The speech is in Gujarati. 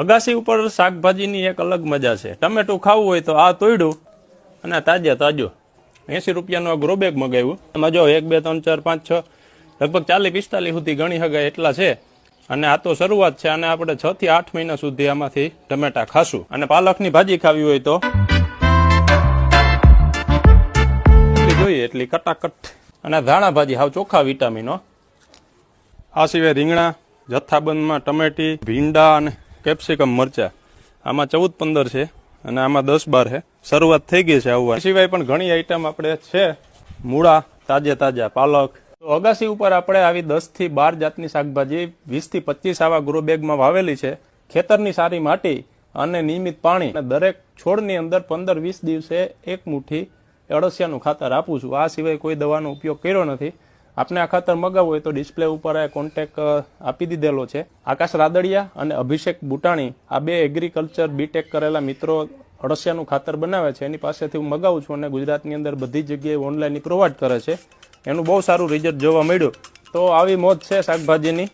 અગાસી ઉપર શાકભાજીની એક અલગ મજા છે. ટમેટું ખાવું હોય તો આ તોડ્યું અને તાજો 80 રૂપિયાનો ગ્રો બેગ મગાવ્યું. એમાં જો 1 2 3 4 5 6 લગભગ 40 45 સુધી ગણી શકાય એટલા છે. અને આ તો શરૂઆત છે અને આપણે 6 થી 8 મહિના સુધી આમાંથી ટમેટા ખાશું. અને પાલકની ભાજી ખાવી હોય તો જોઈએ એટલી કટાકટ. અને ધાણા ભાજી હાવ ચોખ્ખા વિટામિનો. આ સિવાય રીંગણા જથ્થાબંધમાં, ટમેટી, ભીંડા અને કેપ્સિકમ મરચા. આમાં 14 15 છે અને આમાં 10 12 છે. શરૂઆત થઈ ગઈ છે આવવા. સિવાય પણ ઘણી આઈટમ આપણે છે. મૂળા તાજા પાલક. તો અગાસી ઉપર આપણે આવી 10 થી 12 જાતની શાકભાજી 20 થી 25 આવા ગ્રો બેગમાં વાવેલી છે. ખેતરની સારી માટી અને નિયમિત પાણી. દરેક છોડની અંદર 15 20 દિવસે એક મુઠ્ઠી અળસિયાનું ખાતર આપું છું. આ સિવાય કોઈ દવાનો ઉપયોગ કર્યો નથી. આપને આ ખાતર મગાવવું હોય તો ડિસ્પ્લે ઉપર કોન્ટેક આપી દીધેલો છે. આકાશ રાદડિયા અને અભિષેક બુટાણી આ બે એગ્રીકલ્ચર બીટેક કરેલા મિત્રો અળસિયાનું ખાતર બનાવે છે. એની પાસેથી હું મગાવું છું અને ગુજરાતની અંદર બધી જગ્યાએ ઓનલાઈન પ્રોવાઈડ કરે છે. એનું બહુ સારું રિઝલ્ટ જોવા મળ્યું. તો આવી મોજ છે શાકભાજીની.